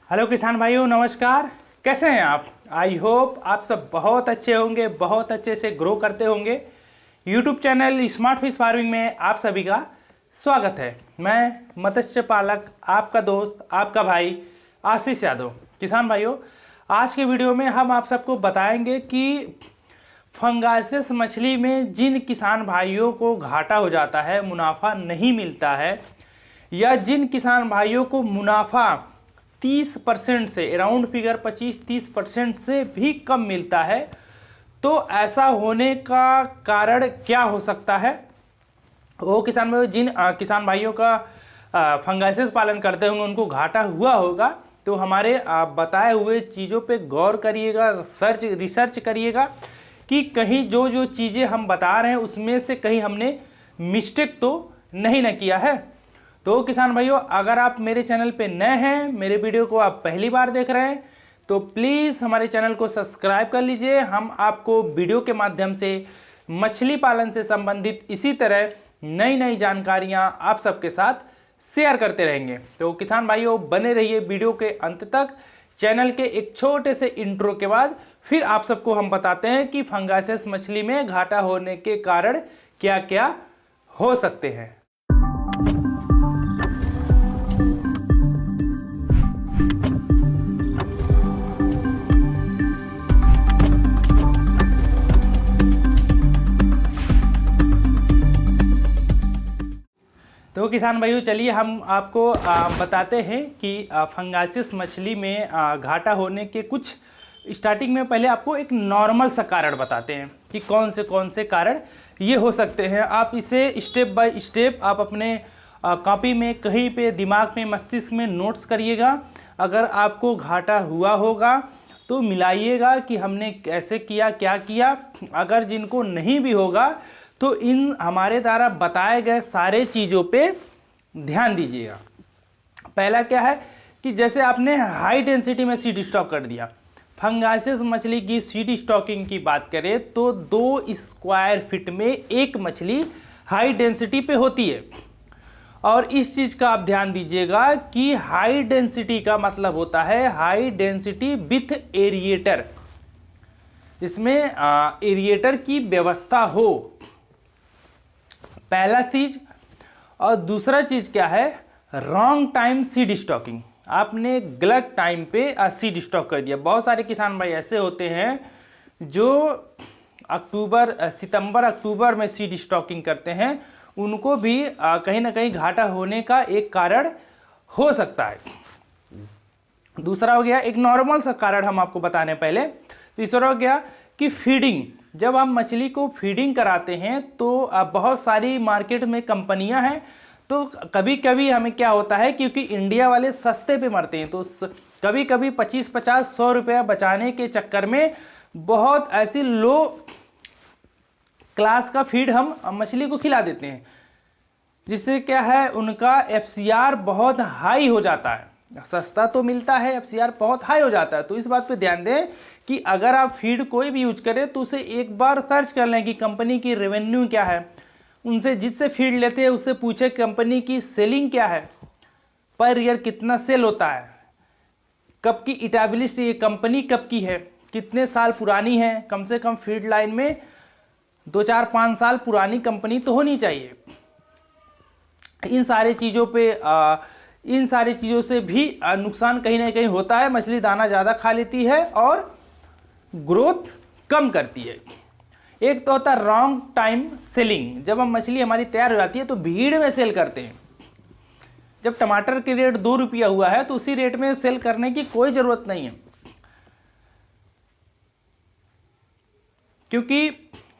Hello किसान भाइयों, नमस्कार। कैसे हैं आप? आई होप आप सब बहुत अच्छे होंगे, बहुत अच्छे से ग्रो करते होंगे। YouTube channel smart fish farming में आप सभी का स्वागत है। मैं मत्स्य पालक, आपका दोस्त, आपका भाई आशीष यादव। किसान भाइयों, आज के वीडियो में हम आप सबको बताएंगे कि फंगासिस मछली में जिन किसान भाइयों को घाटा हो जाता है, मुनाफा नहीं मिलता है, या जिन किसान भाइयों को मुनाफा 30% से अराउंड फिगर 25-30% से भी कम मिलता है, तो ऐसा होने का कारण क्या हो सकता है। वो किसान भाइयों, जिन किसान भाइयों का फंगासिस पालन करते होंगे, उनको घाटा हुआ होगा, तो हमारे बताए हुए चीज़ों पे गौर करिएगा, रिसर्च करिएगा कि कहीं जो जो चीज़ें हम बता रहे हैं उसमें से कहीं हमने मिस्टेक तो नहीं ना किया है। तो किसान भाइयों, अगर आप मेरे चैनल पे नए हैं, मेरे वीडियो को आप पहली बार देख रहे हैं, तो प्लीज़ हमारे चैनल को सब्सक्राइब कर लीजिए। हम आपको वीडियो के माध्यम से मछली पालन से संबंधित इसी तरह नई नई जानकारियां आप सबके साथ शेयर करते रहेंगे। तो किसान भाइयों, बने रहिए वीडियो के अंत तक। चैनल के एक छोटे से इंट्रो के बाद फिर आप सबको हम बताते हैं कि फंगासिस मछली में घाटा होने के कारण क्या क्या हो सकते हैं। तो किसान भाइयों, चलिए हम आपको बताते हैं कि फंगासिस मछली में घाटा होने के कुछ स्टार्टिंग में पहले आपको एक नॉर्मल सा कारण बताते हैं कि कौन से कारण ये हो सकते हैं। आप इसे स्टेप बाय स्टेप आप अपने कॉपी में, कहीं पे दिमाग में, मस्तिष्क में नोट्स करिएगा। अगर आपको घाटा हुआ होगा तो मिलाइएगा कि हमने कैसे किया, क्या किया। अगर जिनको नहीं भी होगा तो इन हमारे द्वारा बताए गए सारे चीज़ों पे ध्यान दीजिएगा। पहला क्या है कि जैसे आपने हाई डेंसिटी में सीड स्टॉक कर दिया। फंगासिस मछली की सीड स्टॉकिंग की बात करें तो 2 स्क्वायर फीट में एक मछली हाई डेंसिटी पे होती है। और इस चीज़ का आप ध्यान दीजिएगा कि हाई डेंसिटी का मतलब होता है हाई डेंसिटी विथ एरिएटर, जिसमें एरिएटर की व्यवस्था हो, पहला चीज। और दूसरा चीज क्या है, रॉन्ग टाइम सीड स्टॉकिंग। आपने गलत टाइम पे सीड स्टॉक कर दिया। बहुत सारे किसान भाई ऐसे होते हैं जो सितंबर अक्टूबर में सीड स्टॉकिंग करते हैं, उनको भी कहीं ना कहीं घाटा होने का एक कारण हो सकता है। दूसरा हो गया एक नॉर्मल सा कारण हम आपको बताने पहले। तीसरा हो गया कि फीडिंग। जब हम मछली को फीडिंग कराते हैं तो बहुत सारी मार्केट में कंपनियां हैं, तो कभी कभी हमें क्या होता है, क्योंकि इंडिया वाले सस्ते पे मरते हैं, तो कभी कभी 25-50-100 रुपया बचाने के चक्कर में बहुत ऐसी लो क्लास का फीड हम मछली को खिला देते हैं, जिससे क्या है, उनका एफसीआर बहुत हाई हो जाता है। सस्ता तो मिलता है, एफसीआर बहुत हाई हो जाता है। तो इस बात पे ध्यान दें कि अगर आप फीड कोई भी यूज करें तो उसे एक बार सर्च कर लें कि कंपनी की रेवेन्यू क्या है। उनसे जिससे फीड लेते हैं उससे पूछे कंपनी की सेलिंग क्या है, पर ईयर कितना सेल होता है, कब की इटैब्लिश्ड ये कंपनी कब की है, कितने साल पुरानी है। कम से कम फीड लाइन में 2-4-5 साल पुरानी कंपनी तो होनी चाहिए। इन सारी चीज़ों से भी नुकसान कहीं ना कहीं होता है। मछली दाना ज़्यादा खा लेती है और ग्रोथ कम करती है। एक तो होता है रॉन्ग टाइम सेलिंग। जब हम मछली हमारी तैयार हो जाती है तो भीड़ में सेल करते हैं। जब टमाटर के रेट 2 रुपया हुआ है तो उसी रेट में सेल करने की कोई ज़रूरत नहीं है, क्योंकि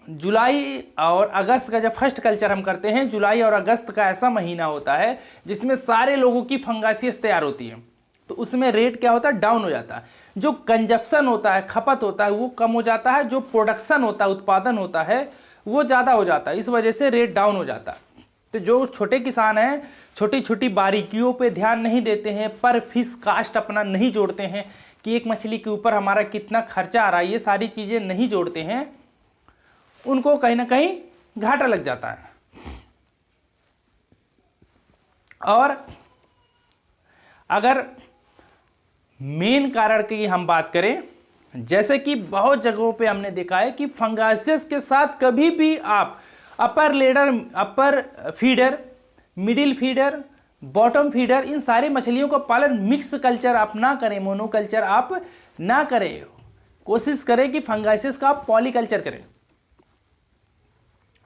जुलाई और अगस्त का जब फर्स्ट कल्चर हम करते हैं, जुलाई और अगस्त का ऐसा महीना होता है जिसमें सारे लोगों की फंगासियस तैयार होती है। तो उसमें रेट क्या होता है, डाउन हो जाता है। जो कंजप्शन होता है, खपत होता है, वो कम हो जाता है। जो प्रोडक्शन होता है, उत्पादन होता है, वो ज़्यादा हो जाता है। इस वजह से रेट डाउन हो जाता है। तो जो छोटे किसान हैं, छोटी छोटी बारीकियों पे ध्यान नहीं देते हैं, पर फिश कास्ट अपना नहीं जोड़ते हैं कि एक मछली के ऊपर हमारा कितना खर्चा आ रहा है, ये सारी चीज़ें नहीं जोड़ते हैं, उनको कहीं ना कहीं घाटा लग जाता है। और अगर मेन कारण की हम बात करें, जैसे कि बहुत जगहों पे हमने देखा है कि फंगासियस के साथ कभी भी आप upper feeder, middle feeder, bottom feeder, इन सारी मछलियों का पालन मिक्स कल्चर आप ना करें, मोनोकल्चर आप ना करें। कोशिश करें कि फंगासियस का आप पॉलीकल्चर करें।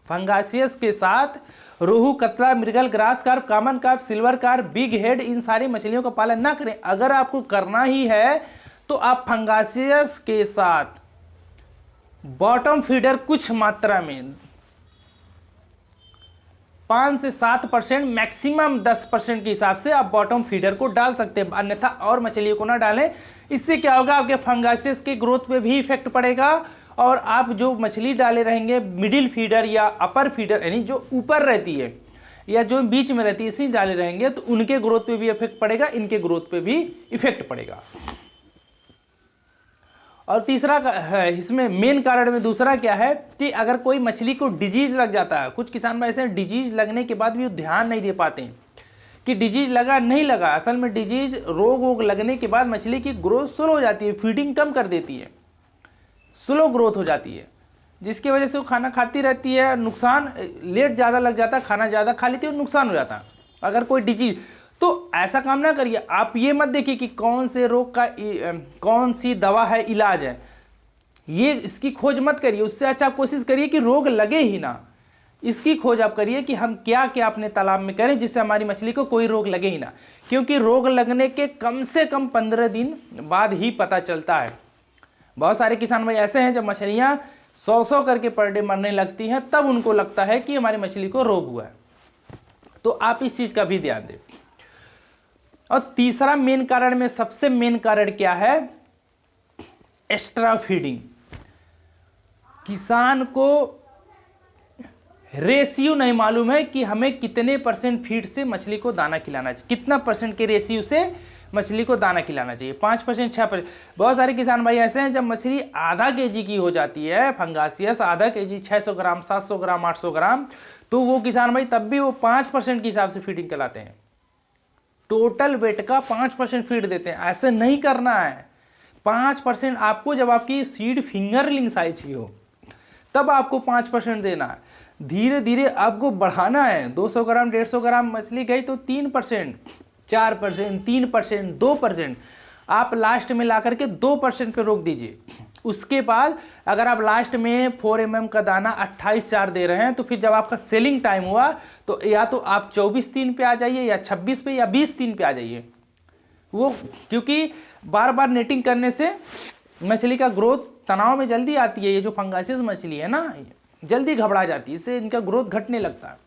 फंगासियस के साथ rohu, catla, mrigal, grass carp, common carp, silver carp, big head, इन सारी मछलियों का पालन ना करें। अगर आपको करना ही है तो आप फंगासियस के साथ बॉटम फीडर कुछ मात्रा में 5 से 7%, मैक्सिमम 10% के हिसाब से आप बॉटम फीडर को डाल सकते हैं, अन्यथा और मछलियों को ना डालें। इससे क्या होगा, आपके फंगासियस के ग्रोथ पे भी इफेक्ट पड़ेगा और आप जो मछली डाले रहेंगे मिडिल फीडर या अपर फीडर, यानी जो ऊपर रहती है या जो बीच में रहती है, इसी डाले रहेंगे तो उनके ग्रोथ पे भी इफेक्ट पड़ेगा, इनके ग्रोथ पे भी इफेक्ट पड़ेगा। और तीसरा है इसमें मेन कारण में दूसरा क्या है कि अगर कोई मछली को डिजीज लग जाता है, कुछ किसान भाई ऐसे डिजीज लगने के बाद भी ध्यान नहीं दे पाते हैं कि डिजीज लगा नहीं लगा। असल में डिजीज रोग वोग लगने के बाद मछली की ग्रोथ स्लो हो जाती है, फीडिंग कम कर देती है, स्लो ग्रोथ हो जाती है, जिसकी वजह से वो खाना खाती रहती है, नुकसान लेट ज़्यादा लग जाता है, खाना ज़्यादा खा लेती है, नुकसान हो जाता है अगर कोई डिजीज। तो ऐसा काम ना करिए। आप ये मत देखिए कि कौन से रोग का कौन सी दवा है, इलाज है, ये इसकी खोज मत करिए। उससे अच्छा आप कोशिश करिए कि रोग लगे ही ना, इसकी खोज आप करिए कि हम क्या क्या अपने तालाब में करें जिससे हमारी मछली को कोई रोग लगे ही ना, क्योंकि रोग लगने के कम से कम 15 दिन बाद ही पता चलता है। बहुत सारे किसान भाई ऐसे हैं जब मछलियां 100 करके पर डे मरने लगती हैं तब उनको लगता है कि हमारी मछली को रोग हुआ है। तो आप इस चीज का भी ध्यान दें। और तीसरा मेन कारण में सबसे मेन कारण क्या है, एक्स्ट्रा फीडिंग। किसान को रेशियो नहीं मालूम है कि हमें कितने % फीड से मछली को दाना खिलाना चाहिए, कितना % के रेशियो से मछली को दाना खिलाना चाहिए, 5%, 6%। बहुत सारे किसान भाई ऐसे हैं जब मछली आधा kg की हो जाती है, फंगासियस आधा kg, 600 ग्राम, 700 ग्राम, 800 ग्राम, तो वो किसान भाई तब भी वो 5% के हिसाब से फीडिंग कराते हैं, टोटल वेट का 5% फीड देते हैं। ऐसे नहीं करना है। 5% आपको जब आपकी सीड फिंगरलिंग साइज की हो तब आपको 5% देना है। धीरे धीरे आपको बढ़ाना है। 200 ग्राम 150 ग्राम मछली गई तो 3%, 4%, 3%, 2%, आप लास्ट में ला करके 2% पे रोक दीजिए। उसके बाद अगर आप लास्ट में 4 mm का दाना 28/4 दे रहे हैं तो फिर जब आपका सेलिंग टाइम हुआ तो या तो आप 24/3 पे आ जाइए या 26 पे या 20/3 पे आ जाइए। वो क्योंकि बार बार नेटिंग करने से मछली का ग्रोथ तनाव में जल्दी आती है। ये जो फंगासियस मछली है ना, जल्दी घबरा जाती है, इससे इनका ग्रोथ घटने लगता है।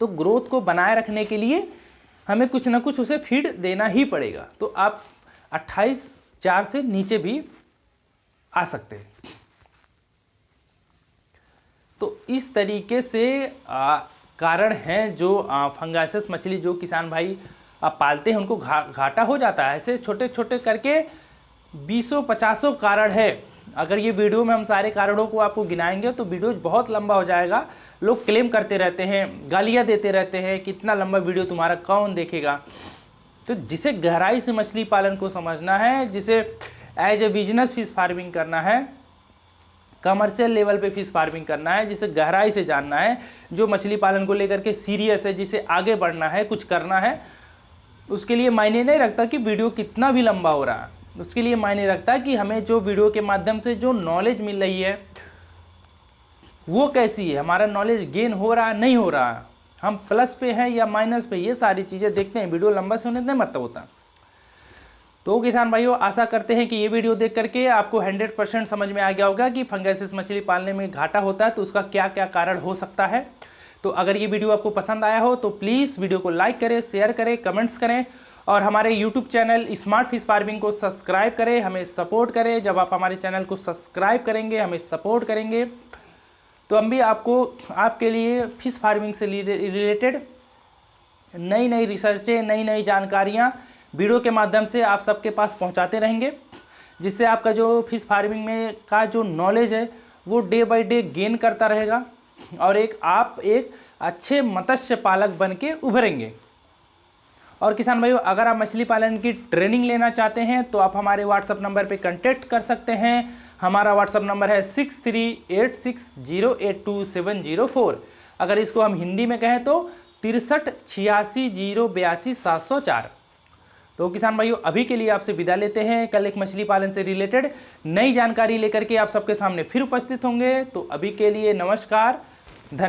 तो ग्रोथ को बनाए रखने के लिए हमें कुछ ना कुछ उसे फीड देना ही पड़ेगा। तो आप 28/4 से नीचे भी आ सकते हैं। तो इस तरीके से कारण हैं जो फंगासियस मछली जो किसान भाई पालते हैं उनको घाटा हो जाता है। ऐसे छोटे छोटे करके 20-50 कारण है। अगर ये वीडियो में हम सारे कारणों को आपको गिनाएंगे तो वीडियो बहुत लंबा हो जाएगा। लोग क्लेम करते रहते हैं, गालियां देते रहते हैं कि इतना लंबा वीडियो तुम्हारा कौन देखेगा। तो जिसे गहराई से मछली पालन को समझना है, जिसे as a business fish farming करना है, कमर्शियल लेवल पे फिश फार्मिंग करना है, जिसे गहराई से जानना है, जो मछली पालन को लेकर के सीरियस है, जिसे आगे बढ़ना है, कुछ करना है, उसके लिए मायने नहीं रखता कि वीडियो कितना भी लंबा हो रहा है। उसके लिए मायने रखता है कि हमें जो वीडियो के माध्यम से जो नॉलेज मिल रही है वो कैसी है, हमारा नॉलेज गेन हो रहा है नहीं हो रहा है, हम प्लस पे हैं या माइनस पे, ये सारी चीज़ें देखते हैं। वीडियो लंबा से होने नहीं मतलब होता। तो किसान भाइयों, आशा करते हैं कि ये वीडियो देख करके आपको 100% समझ में आ गया होगा कि फंगासियस मछली पालने में घाटा होता है तो उसका क्या क्या कारण हो सकता है। तो अगर ये वीडियो आपको पसंद आया हो तो प्लीज़ वीडियो को लाइक करें, शेयर करें, कमेंट्स करें और हमारे YouTube channel smart fish farming को सब्सक्राइब करें, हमें सपोर्ट करें। जब आप हमारे चैनल को सब्सक्राइब करेंगे, हमें सपोर्ट करेंगे, तो हम भी आपके लिए फिश फार्मिंग से रिलेटेड नई नई रिसर्चें, नई नई जानकारियाँ वीडियो के माध्यम से आप सबके पास पहुंचाते रहेंगे, जिससे आपका जो फिश फार्मिंग में का जो नॉलेज है वो डे बाय डे गेन करता रहेगा और आप एक अच्छे मत्स्य पालक बन के उभरेंगे। और किसान भाइयों, अगर आप मछली पालन की ट्रेनिंग लेना चाहते हैं तो आप हमारे व्हाट्सएप नंबर पे कांटेक्ट कर सकते हैं। हमारा व्हाट्सएप नंबर है 6386082704। अगर इसको हम हिंदी में कहें तो 6386082704। तो किसान भाइयों, अभी के लिए आपसे विदा लेते हैं। कल एक मछली पालन से रिलेटेड नई जानकारी लेकर के आप सबके सामने फिर उपस्थित होंगे। तो अभी के लिए नमस्कार, धन्यवाद।